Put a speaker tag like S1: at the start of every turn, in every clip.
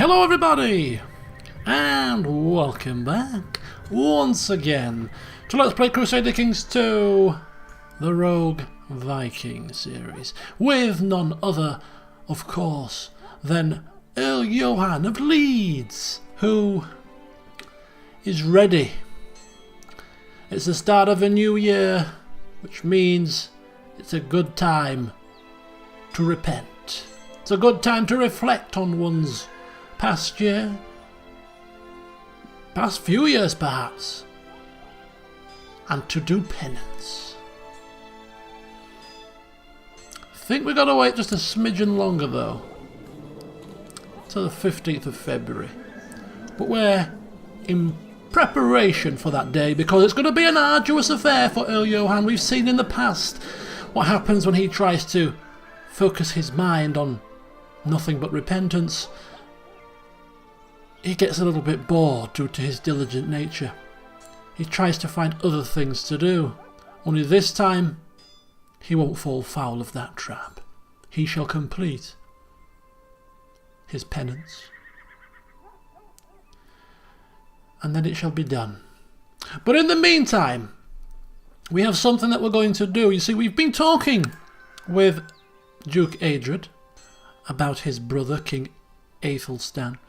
S1: Hello everybody, and welcome back once again to Let's Play Crusader Kings 2, the Rogue Viking series, with none other, of course, than Earl Johann of Leeds, who is ready. It's the start of a new year, which means it's a good time to repent. It's a good time to reflect on one's past year, past few years perhaps, and to do penance. I think we've got to wait just a smidgen longer though, till the 15th of February. But we're in preparation for that day because it's going to be an arduous affair for Earl Johann. We've seen in the past what happens when he tries to focus his mind on nothing but repentance. He gets a little bit bored due to his diligent nature. He tries to find other things to do. Only this time, he won't fall foul of that trap. He shall complete his penance. And then it shall be done. But in the meantime, we have something that we're going to do. You see, we've been talking with Duke Adred about his brother, King Aethelstan,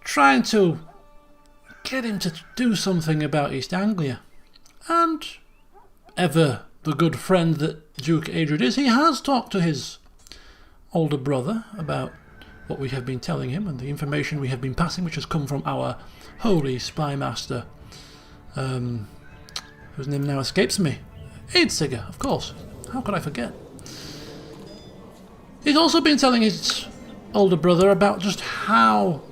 S1: trying to get him to do something about East Anglia. And ever the good friend that Duke Adred is, he has talked to his older brother about what we have been telling him and the information we have been passing, which has come from our holy spy master, whose name now escapes me. Eadsiger, of course. How could I forget? He's also been telling his older brother about just how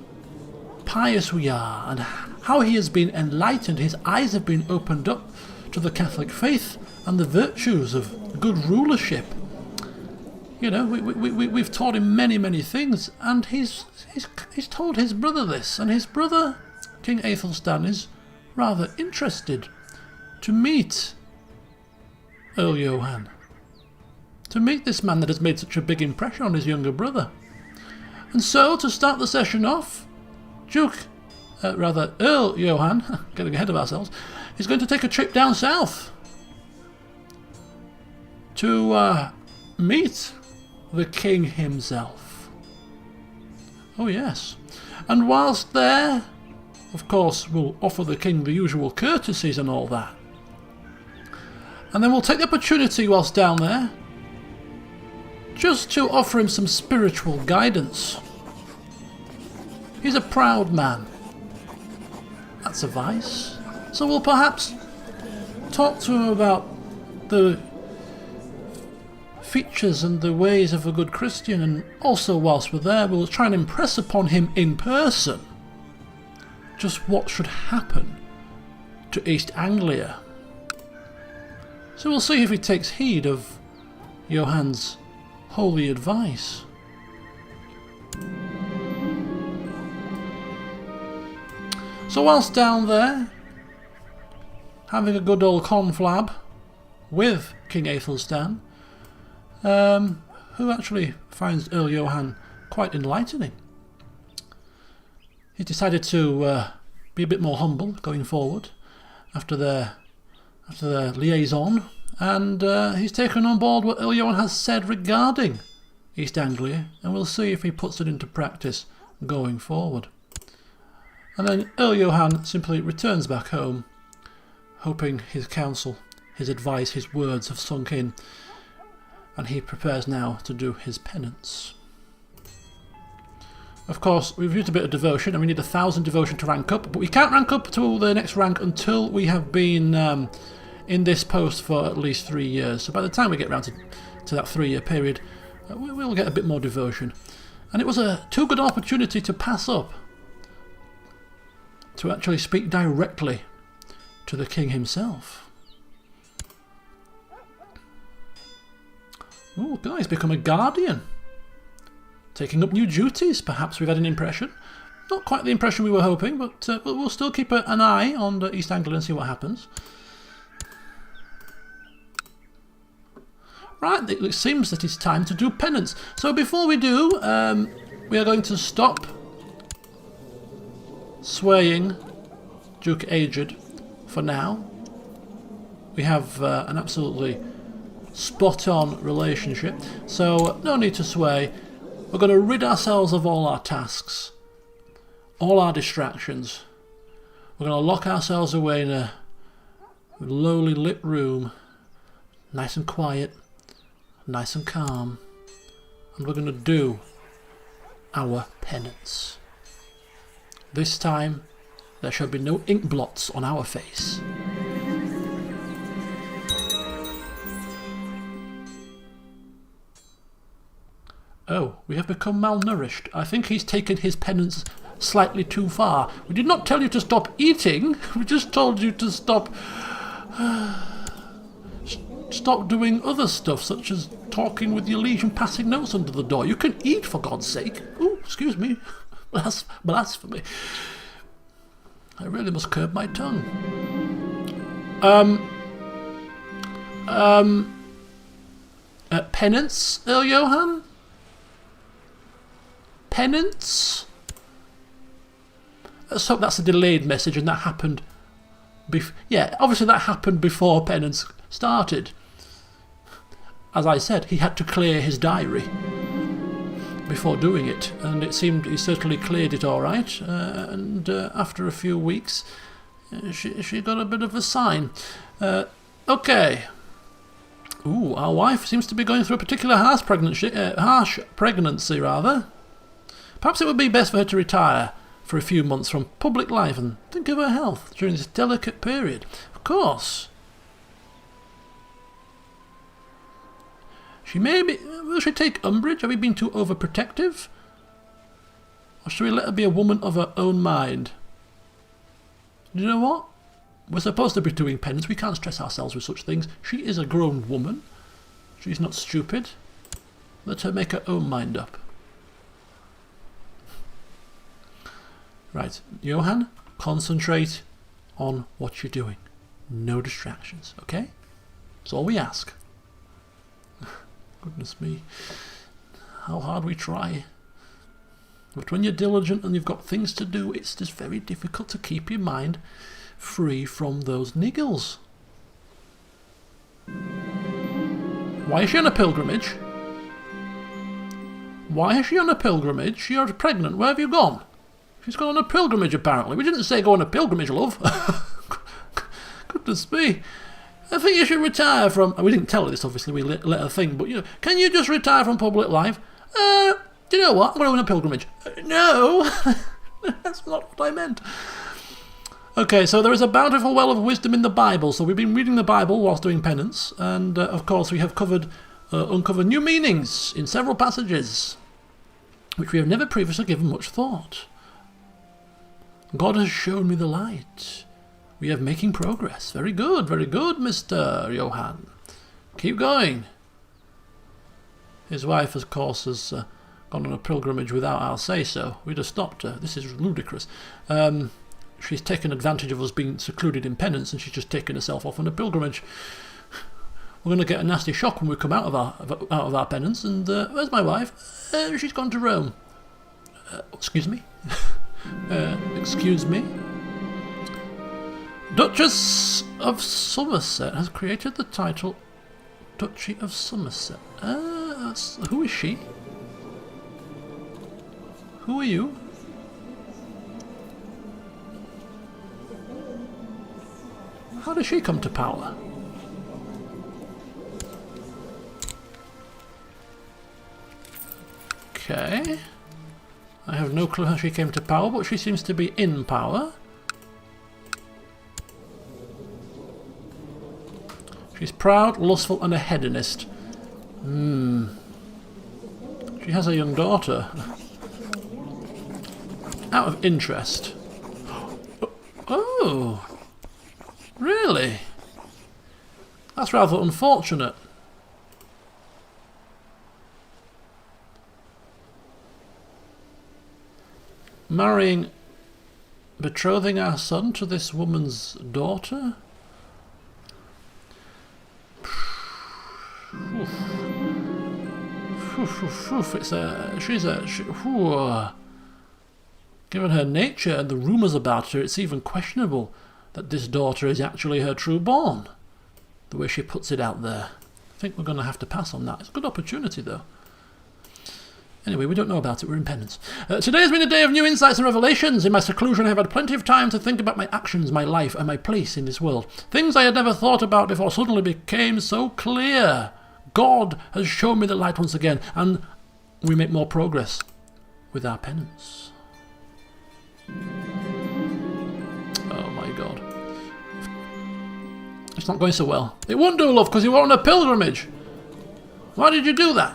S1: pious we are and how he has been enlightened. His eyes have been opened up to the Catholic faith and the virtues of good rulership. You know, we've taught him many things, and he's told his brother this, and his brother, King Aethelstan, is rather interested to meet Earl Johann, to meet this man that has made such a big impression on his younger brother. And so, to start the session off, Earl Johann, getting ahead of ourselves, is going to take a trip down south to meet the king himself. Oh yes. And whilst there, of course, we'll offer the king the usual courtesies and all that. And then we'll take the opportunity whilst down there just to offer him some spiritual guidance. He's a proud man. That's a vice. So we'll perhaps talk to him about the features and the ways of a good Christian, and also whilst we're there we'll try and impress upon him in person just what should happen to East Anglia. So we'll see if he takes heed of Johann's holy advice. So whilst down there, having a good old conflab with King Aethelstan, who actually finds Earl Johann quite enlightening. He decided to be a bit more humble going forward after their liaison, and he's taken on board what Earl Johann has said regarding East Anglia, and we'll see if he puts it into practice going forward. And then Earl Johann simply returns back home, hoping his counsel, his advice, his words have sunk in, and he prepares now to do his penance. Of course, we've used a bit of devotion, and we need 1,000 devotion to rank up, but we can't rank up to the next rank until we have been in this post for at least 3 years. So by the time we get round to that 3-year period, we'll get a bit more devotion. And it was a too good opportunity to pass up, to actually speak directly to the king himself. Oh, guys, become a guardian. Taking up new duties, perhaps we've had an impression. Not quite the impression we were hoping, but we'll still keep an eye on East Anglia and see what happens. Right, it seems that it's time to do penance. So before we do, we are going to stop swaying Duke Aged for now. We have an absolutely spot-on relationship, so no need to sway. We're going to rid ourselves of all our tasks, all our distractions. We're going to lock ourselves away in a lowly lit room, nice and quiet, nice and calm, and we're going to do our penance. This time, there shall be no ink blots on our face. Oh, we have become malnourished. I think he's taken his penance slightly too far. We did not tell you to stop eating. We just told you to stop doing other stuff, such as talking with your liege and passing notes under the door. You can eat, for God's sake. Oh, excuse me. Blasphemy. I really must curb my tongue. Penance, Earl Johann? Penance? Let's hope that's a delayed message and that happened yeah, obviously that happened before penance started. As I said, he had to clear his diary before doing it, and it seemed he certainly cleared it all right, and after a few weeks she got a bit of a sign. Okay. Ooh, our wife seems to be going through a particular harsh pregnancy rather. Perhaps it would be best for her to retire for a few months from public life and think of her health during this delicate period. Of course. Will she take umbrage? Have we been too overprotective? Or should we let her be a woman of her own mind? You know what? We're supposed to be doing penance. We can't stress ourselves with such things. She is a grown woman. She's not stupid. Let her make her own mind up. Right, Johann, concentrate on what you're doing. No distractions, okay? That's all we ask. Goodness me, how hard we try. But when you're diligent and you've got things to do, it's just very difficult to keep your mind free from those niggles. Why is she on a pilgrimage? Why is she on a pilgrimage? You're pregnant. Where have you gone? She's gone on a pilgrimage, apparently. We didn't say go on a pilgrimage, love. Goodness me. I think you should retire from... We didn't tell her this, obviously. We let her think. But, can you just retire from public life? Do you know what? I'm going on a pilgrimage. No. That's not what I meant. Okay, so there is a bountiful well of wisdom in the Bible. So we've been reading the Bible whilst doing penance. And, of course, we have uncovered new meanings in several passages, which we have never previously given much thought. God has shown me the light. We are making progress. Very good, Mr. Johann. Keep going. His wife, of course, has gone on a pilgrimage without our say-so. We'd have stopped her. this is ludicrous. She's taken advantage of us being secluded in penance, and she's just taken herself off on a pilgrimage. We're going to get a nasty shock when we come out of our penance. And where's my wife? She's gone to Rome. Excuse me. Excuse me. Duchess of Somerset has created the title Duchy of Somerset. Who is she? Who are you? How does she come to power? Okay. I have no clue how she came to power, but she seems to be in power. She's proud, lustful, and a hedonist. She has a young daughter. Out of interest. Oh! Really? That's rather unfortunate. Betrothing our son to this woman's daughter? Given her nature and the rumours about her, it's even questionable that this daughter is actually her true born. The way she puts it out there. I think we're going to have to pass on that. It's a good opportunity, though. Anyway, we don't know about it. We're in penance. Today has been a day of new insights and revelations. In my seclusion, I have had plenty of time to think about my actions, my life, and my place in this world. Things I had never thought about before suddenly became so clear. God has shown me the light once again, and we make more progress with our penance. Oh my God. It's not going so well. It won't do, love, because you were on a pilgrimage. Why did you do that?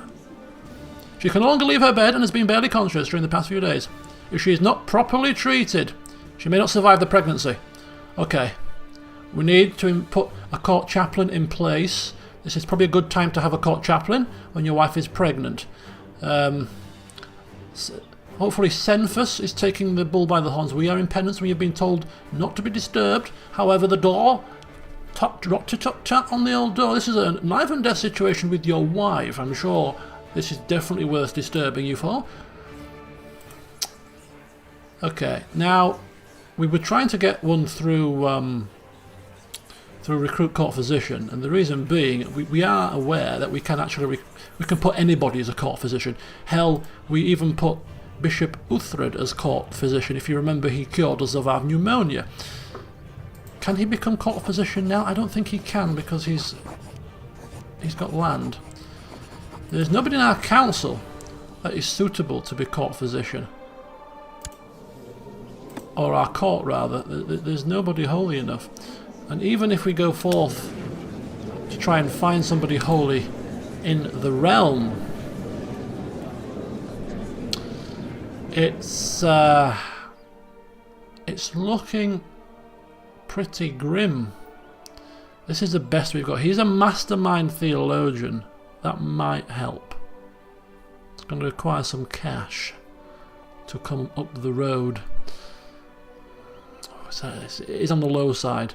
S1: She can no longer leave her bed and has been barely conscious during the past few days. If she is not properly treated, she may not survive the pregnancy. Okay. We need to put a court chaplain in place. This is probably a good time to have a court chaplain when your wife is pregnant. Hopefully Senfus is taking the bull by the horns. We are in penance. We have been told not to be disturbed. However, the door... Tap on the old door. This is a life and death situation with your wife. I'm sure this is definitely worth disturbing you for. Okay, now we were trying to get one through recruit court physician, and the reason being we are aware that we can actually we can put anybody as a court physician. Hell, we even put Bishop Uthred as court physician. If you remember, he cured us of our pneumonia. Can he become court physician now? I don't think he can because he's got land. There's nobody in our council that is suitable to be court physician. Or our court, rather. There's nobody holy enough. And even if we go forth to try and find somebody holy in the realm, it's looking pretty grim. This is the best we've got. He's a mastermind theologian. That might help. It's going to require some cash to come up the road. It is on the low side.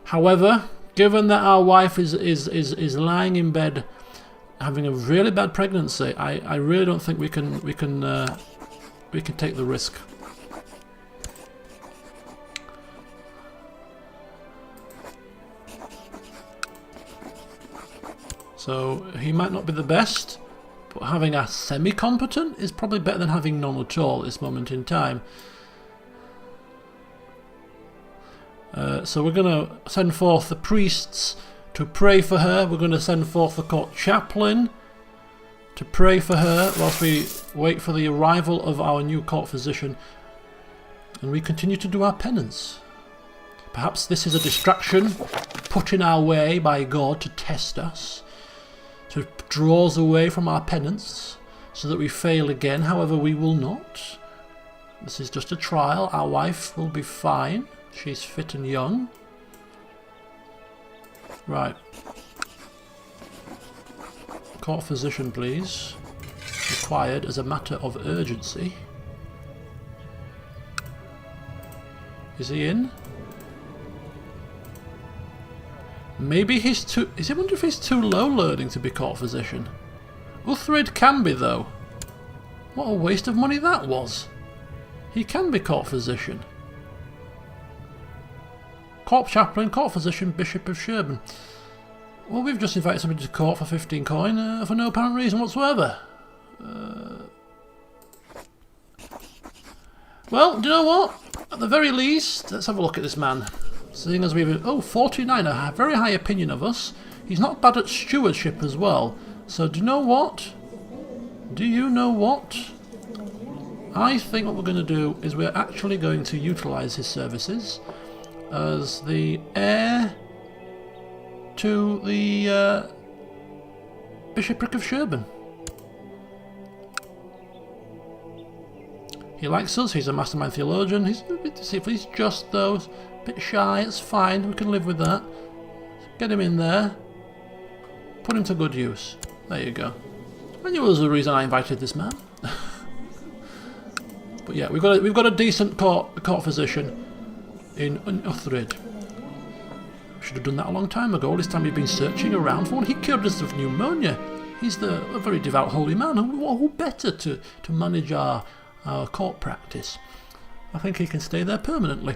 S1: However, given that our wife is lying in bed having a really bad pregnancy, I really don't think we can take the risk. So he might not be the best, but having a semi-competent is probably better than having none at all at this moment in time. So we're going to send forth the priests to pray for her. We're going to send forth the court chaplain to pray for her whilst we wait for the arrival of our new court physician. And we continue to do our penance. Perhaps this is a distraction put in our way by God to test us, to draw us away from our penance so that we fail again. However, we will not. This is just a trial. Our wife will be fine. She's fit and young. Right. Court physician, please. Required as a matter of urgency. Is he in? Maybe he's too... I wonder if he's too low learning to be court physician. Uthred can be, though. What a waste of money that was. He can be court physician. Court chaplain, court physician, Bishop of Sherburn. Well, we've just invited somebody to court for 15 coin for no apparent reason whatsoever. Well, do you know what? At the very least, let's have a look at this man. Seeing as we've... Oh, 49, a very high opinion of us. He's not bad at stewardship as well. So do you know what? Do you know what? I think what we're going to do is we're actually going to utilise his services as the heir to the Bishopric of Sherburn. He likes us, he's a mastermind theologian. He's a bit deceitful, he's just though, a bit shy, it's fine, we can live with that. Get him in there, put him to good use. There you go. I knew it was the reason I invited this man. But yeah, we've got a decent court physician in Uthred. Should have done that a long time ago. All this time we've been searching around for one. He cured us of pneumonia. He's a very devout holy man. Who better to manage our court practice? I think he can stay there permanently.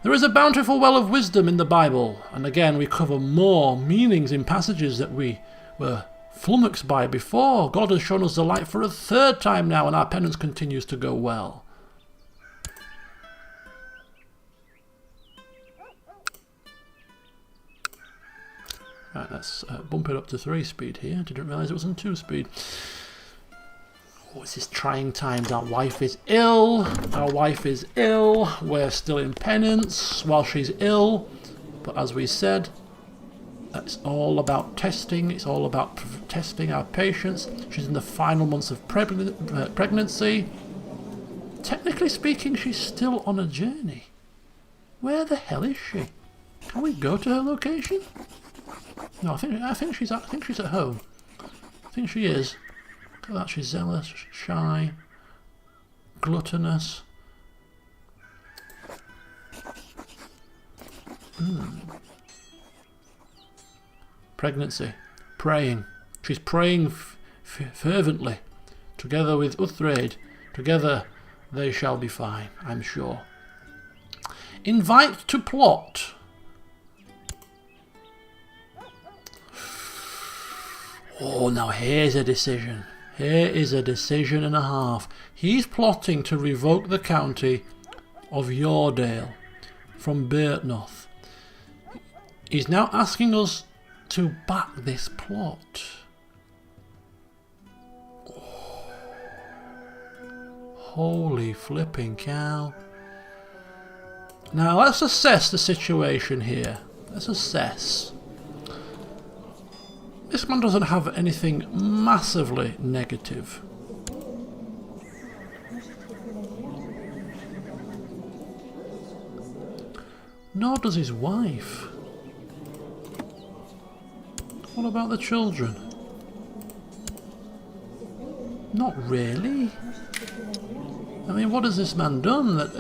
S1: There is a bountiful well of wisdom in the Bible, and again we cover more meanings in passages that we were flummoxed by before. God has shown us the light for a third time now, and our penance continues to go well. Right, let's bump it up to 3 speed here. Didn't realise it was on 2 speed. Oh, it's this trying times. Our wife is ill. Our wife is ill. We're still in penance while she's ill. But as we said, it's all about testing. It's all about testing our patience. She's in the final months of pregnancy. Technically speaking, she's still on a journey. Where the hell is she? Can we go to her location? No, I think she's at home. I think she is. Look at that, she's zealous, shy, gluttonous. Pregnancy, praying. She's praying fervently, together with Uthred. Together they shall be fine, I'm sure. Invite to plot. Oh, now here's a decision. Here is a decision and a half. He's plotting to revoke the county of Yordale from Bertnoth. He's now asking us to back this plot. Oh. Holy flipping cow. Now let's assess the situation here. Let's assess. This man doesn't have anything massively negative. Nor does his wife. What about the children? Not really. I mean, what has this man done that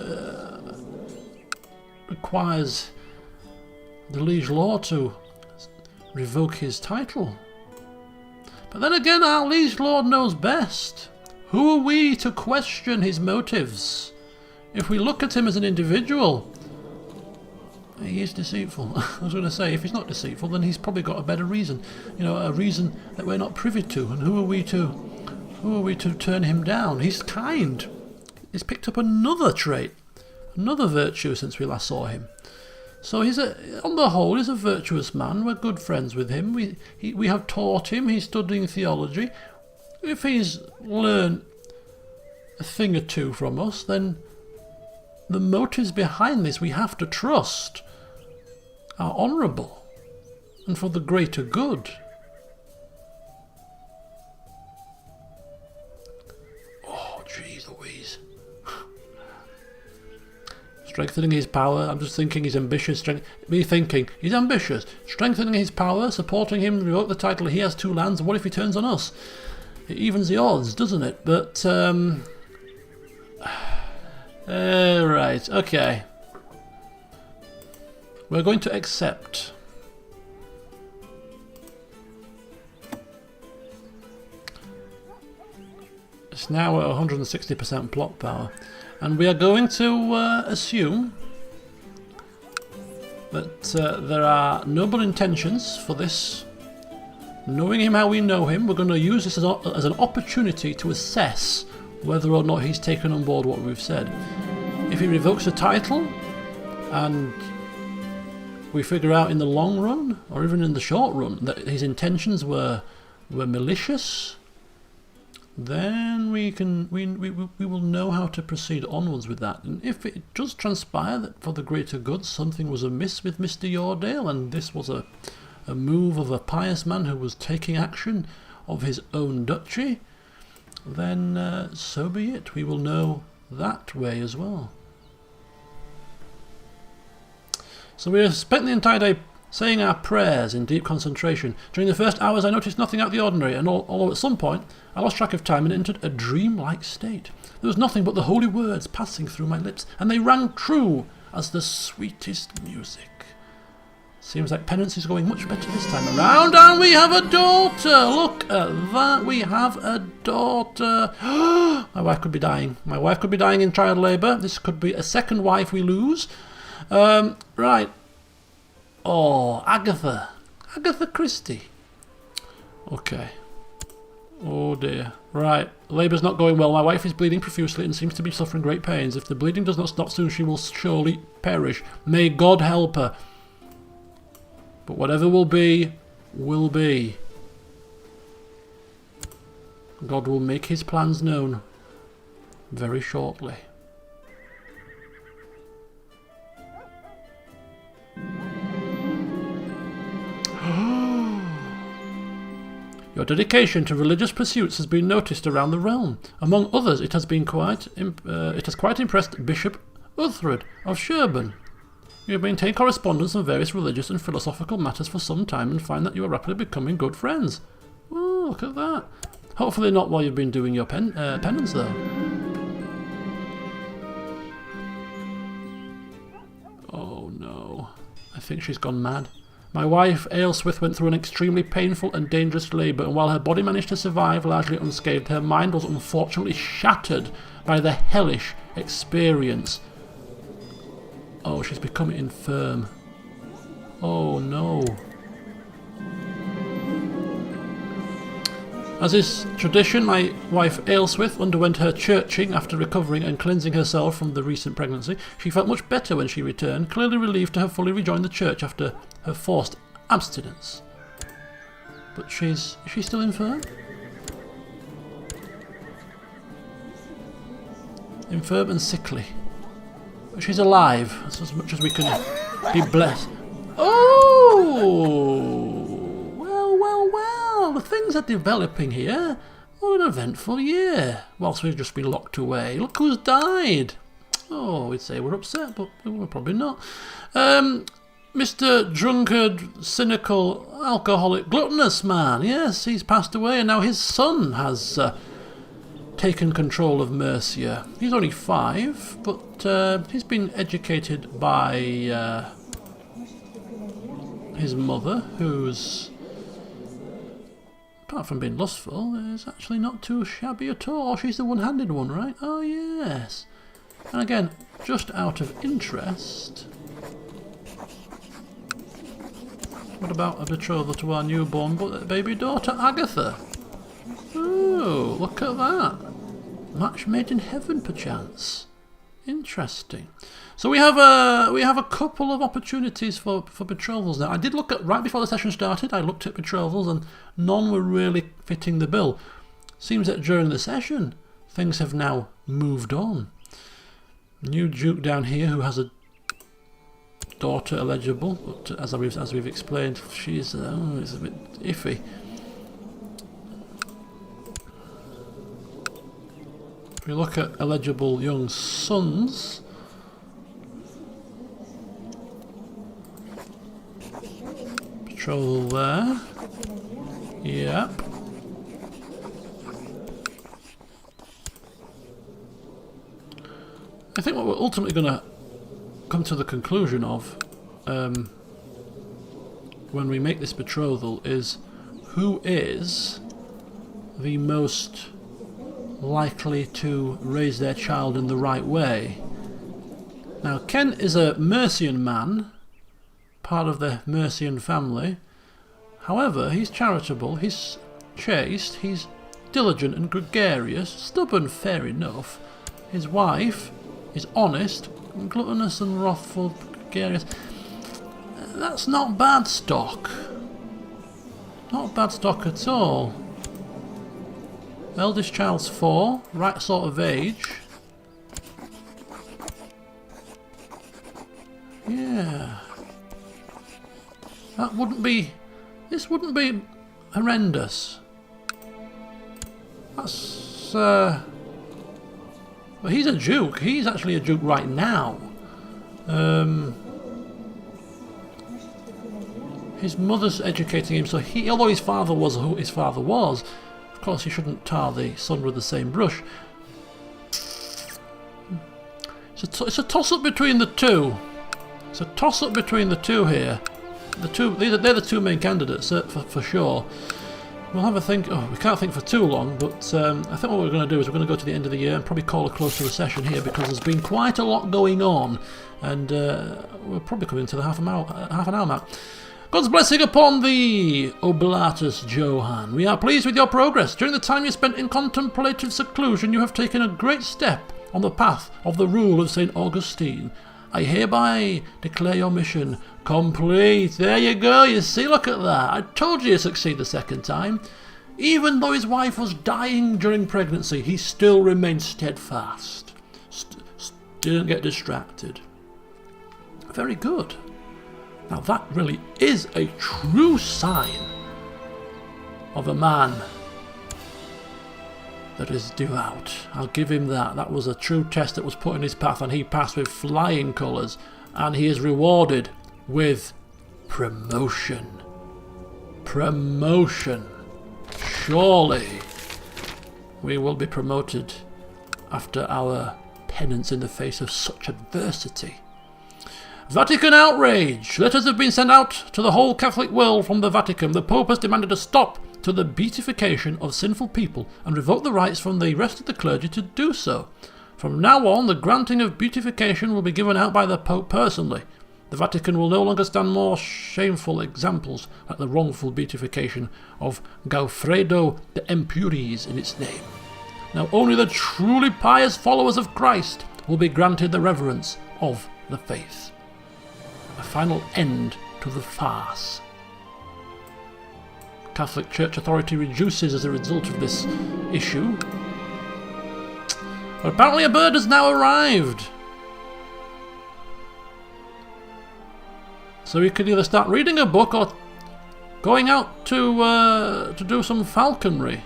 S1: requires the liege law to revoke his title? But then again, our liege lord knows best. Who are we to question his motives? If we look at him as an individual, he is deceitful. I was going to say, if he's not deceitful, then he's probably got a better reason. You know, a reason that we're not privy to. And who are we to turn him down? He's kind. He's picked up another trait, another virtue since we last saw him. So on the whole, he's a virtuous man. We're good friends with him. We have taught him. He's studying theology. If he's learned a thing or two from us, then the motives behind this we have to trust are honourable and for the greater good. Oh, jeez Louise. Strengthening his power. I'm just thinking he's ambitious. He's ambitious. Strengthening his power, supporting him, revoke the title. He has 2 lands. What if he turns on us? It evens the odds, doesn't it? But, right, okay. We're going to accept. It's now at 160% plot power. And we are going to assume that there are noble intentions for this. Knowing him how we know him, we're going to use this as an opportunity to assess whether or not he's taken on board what we've said. If he revokes a title, and we figure out in the long run, or even in the short run, that his intentions were malicious, then we will know how to proceed onwards with that. And if it does transpire that for the greater good something was amiss with Mr. Yordale, and this was a move of a pious man who was taking action of his own duchy, then so be it. We will know that way as well. So we have spent the entire day saying our prayers in deep concentration. During the first hours I noticed nothing out of the ordinary, and although at some point I lost track of time and entered a dream-like state. There was nothing but the holy words passing through my lips, and they rang true as the sweetest music. Seems like penance is going much better this time around, and we have a daughter! Look at that, we have a daughter! My wife could be dying. My wife could be dying in child labour. This could be a second wife we lose. Right. Oh, Agatha. Agatha Christie. Okay. Oh dear. Right. Labour's not going well. My wife is bleeding profusely and seems to be suffering great pains. If the bleeding does not stop soon, she will surely perish. May God help her. But whatever will be, will be. God will make his plans known very shortly. Your dedication to religious pursuits has been noticed around the realm. Among others, it has quite impressed Bishop Uthred of Sherborne. You have maintained correspondence on various religious and philosophical matters for some time and find that you are rapidly becoming good friends. Oh, look at that. Hopefully not while you've been doing your penance, though. Oh no. I think she's gone mad. My wife, Aelswith, went through an extremely painful and dangerous labour, and while her body managed to survive largely unscathed, her mind was unfortunately shattered by the hellish experience. Oh, she's becoming infirm. Oh no. As is tradition, my wife Aelswith underwent her churching after recovering and cleansing herself from the recent pregnancy. She felt much better when she returned, clearly relieved to have fully rejoined the church after her forced abstinence. But is she still infirm? Infirm and sickly. But she's alive. That's as much as we can be blessed. Oh! Well, well, well. The things are developing here. What an eventful year. Whilst we've just been locked away. Look who's died. Oh, we'd say we're upset, but we're probably not. Mr. Drunkard, cynical, alcoholic, gluttonous man. Yes, he's passed away, and now his son has taken control of Mercia. He's only 5, but he's been educated by his mother, who's, apart from being lustful, is actually not too shabby at all. She's the one-handed one, right? Oh, yes. And again, just out of interest, what about a betrothal to our newborn baby daughter, Agatha? Oh, look at that. Match made in heaven, perchance. Interesting. So we have a couple of opportunities for betrothals now. I did look at, right before the session started, I looked at betrothals and none were really fitting the bill. Seems that during the session, things have now moved on. New Duke down here who has a daughter eligible, but as we've explained, she's it's a bit iffy. If we look at eligible young sons, betrothal there. Yep. I think what we're ultimately going to come to the conclusion of when we make this betrothal is who is the most likely to raise their child in the right way. Now, Ken is a Mercian man, part of the Mercian family. However, he's charitable, he's chaste, he's diligent and gregarious, stubborn, fair enough. His wife is honest, gluttonous and wrathful, gregarious. That's not bad stock. Not bad stock at all. Eldest child's 4, right sort of age. Yeah. That wouldn't be... This wouldn't be horrendous. That's... Well, he's a duke. He's actually a duke right now. His mother's educating him, so although his father was who his father was, of course he shouldn't tar the son with the same brush. It's a toss-up between the two. It's a toss-up between the two here. they're the two main candidates for sure. We'll have a think. Oh, we can't think for too long, but I think what we're going to do is we're going to go to the end of the year and probably call a close to a session here, because there's been quite a lot going on, and we're probably coming to the half an hour mark. God's blessing upon thee, Oblatus Johann. We are pleased with your progress. During the time you spent in contemplative seclusion, you have taken a great step on the path of the rule of St. Augustine. I hereby declare your mission complete. There you go, you see, look at that. I told you you'd succeed the second time. Even though his wife was dying during pregnancy, he still remained steadfast. Didn't get distracted. Very good. Now that really is a true sign of a man that is devout. I'll give him that. That was a true test that was put in his path, and he passed with flying colours, and he is rewarded with promotion. Promotion. Surely we will be promoted after our penance in the face of such adversity. Vatican outrage! Letters have been sent out to the whole Catholic world from the Vatican. The Pope has demanded a stop to the beatification of sinful people and revoke the rights from the rest of the clergy to do so. From now on, the granting of beatification will be given out by the Pope personally. The Vatican will no longer stand more shameful examples like the wrongful beatification of Gaufredo de Empuries in its name. Now only the truly pious followers of Christ will be granted the reverence of the faith. A final end to the farce. Catholic Church authority reduces as a result of this issue. But apparently a bird has now arrived. So we could either start reading a book or going out to do some falconry.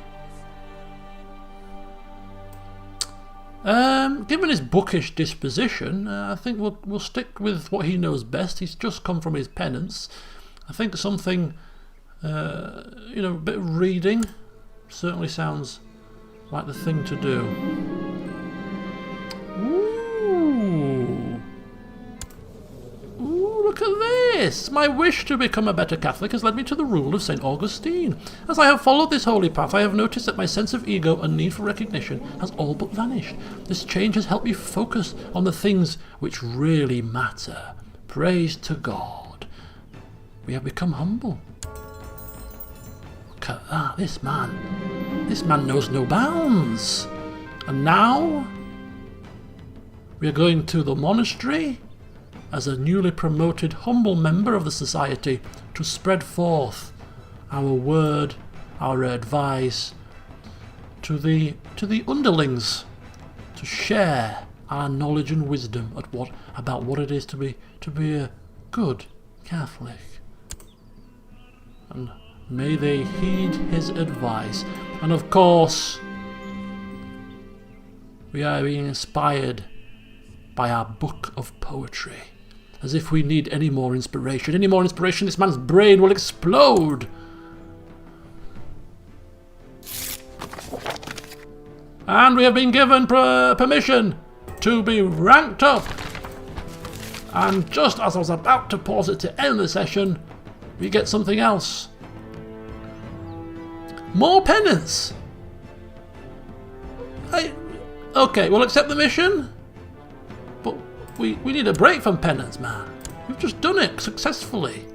S1: Given his bookish disposition, I think we'll stick with what he knows best. He's just come from his penance. I think something, a bit of reading certainly sounds like the thing to do. Ooh, look at this! My wish to become a better Catholic has led me to the rule of St. Augustine. As I have followed this holy path, I have noticed that my sense of ego and need for recognition has all but vanished. This change has helped me focus on the things which really matter. Praise to God. We have become humble. Look at that, this man knows no bounds. And now we are going to the monastery as a newly promoted humble member of the society to spread forth our word, our advice to the underlings, to share our knowledge and wisdom about what it is to be a good Catholic. And may they heed his advice. And of course, we are being inspired by our book of poetry. As if we need any more inspiration. Any more inspiration, this man's brain will explode. And we have been given permission to be ranked up. And just as I was about to pause it to end the session, we get something else. More penance. Okay, we'll accept the mission. But we need a break from penance, man. We've just done it successfully.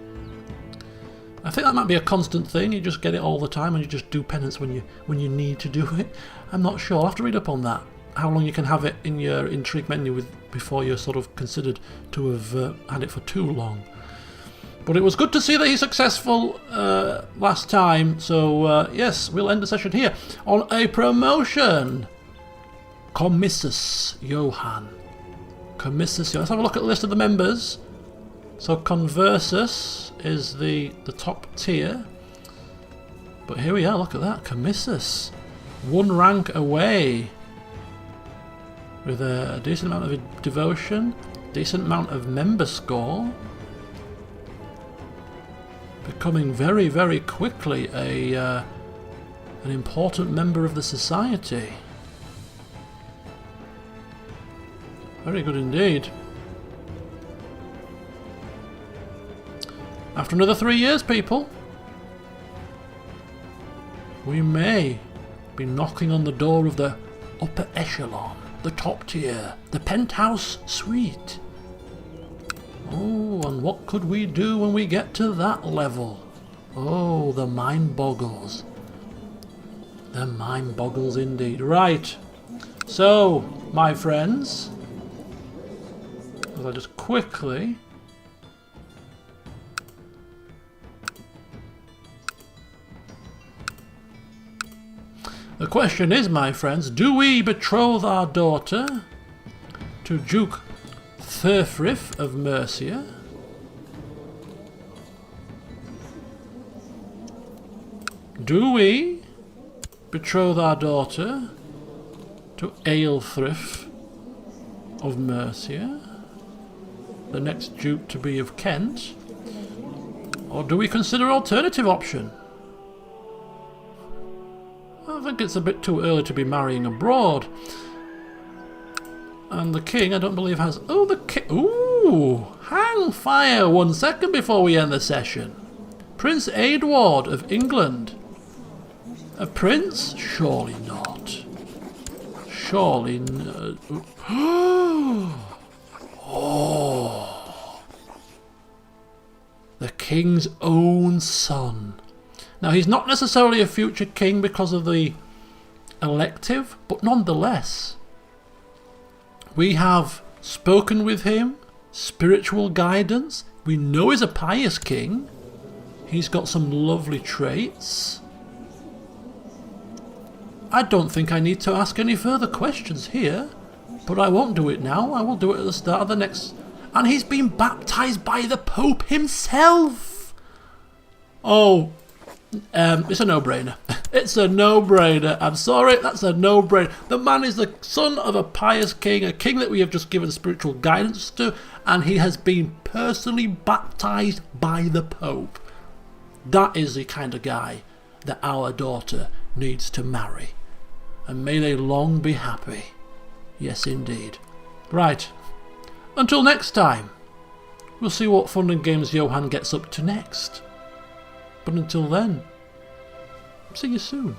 S1: I think that might be a constant thing. You just get it all the time and you just do penance when you need to do it. I'm not sure. I'll have to read up on that. How long you can have it in your intrigue menu before you're sort of considered to have had it for too long. But it was good to see that he's successful last time. So yes, we'll end the session here on a promotion. Commissus Johann. Commissus. Let's have a look at the list of the members. So Conversus is the top tier. But here we are, look at that. Commissus. One rank away. With a decent amount of devotion. Decent amount of member score. Becoming very, very quickly an important member of the society. Very good indeed. After another 3 years, people, we may be knocking on the door of the upper echelon, the top tier, the penthouse suite. Oh, and what could we do when we get to that level? Oh, the mind boggles. The mind boggles indeed. Right. So, my friends, I'll just quickly... The question is, my friends, do we betroth our daughter to Duke Thurfrith of Mercia? Do we betroth our daughter to Aelfrith of Mercia, the next Duke to be of Kent? Or do we consider alternative option? I think it's a bit too early to be marrying abroad. And the king, I don't believe has... Oh, the king... Ooh! Hang fire 1 second before we end the session. Prince Edward of England. A prince? Surely not. Surely no. Oh! The king's own son. Now, he's not necessarily a future king because of the elective, but nonetheless, we have spoken with him, spiritual guidance. We know he's a pious king. He's got some lovely traits. I don't think I need to ask any further questions here, but I won't do it now. I will do it at the start of the next... And he's been baptized by the Pope himself! Oh... it's a no-brainer. It's a no-brainer. I'm sorry, that's a no-brainer. The man is the son of a pious king, a king that we have just given spiritual guidance to, and he has been personally baptized by the Pope. That is the kind of guy that our daughter needs to marry. And may they long be happy. Yes, indeed. Right. Until next time, we'll see what fun and games Johann gets up to next. But until then, see you soon.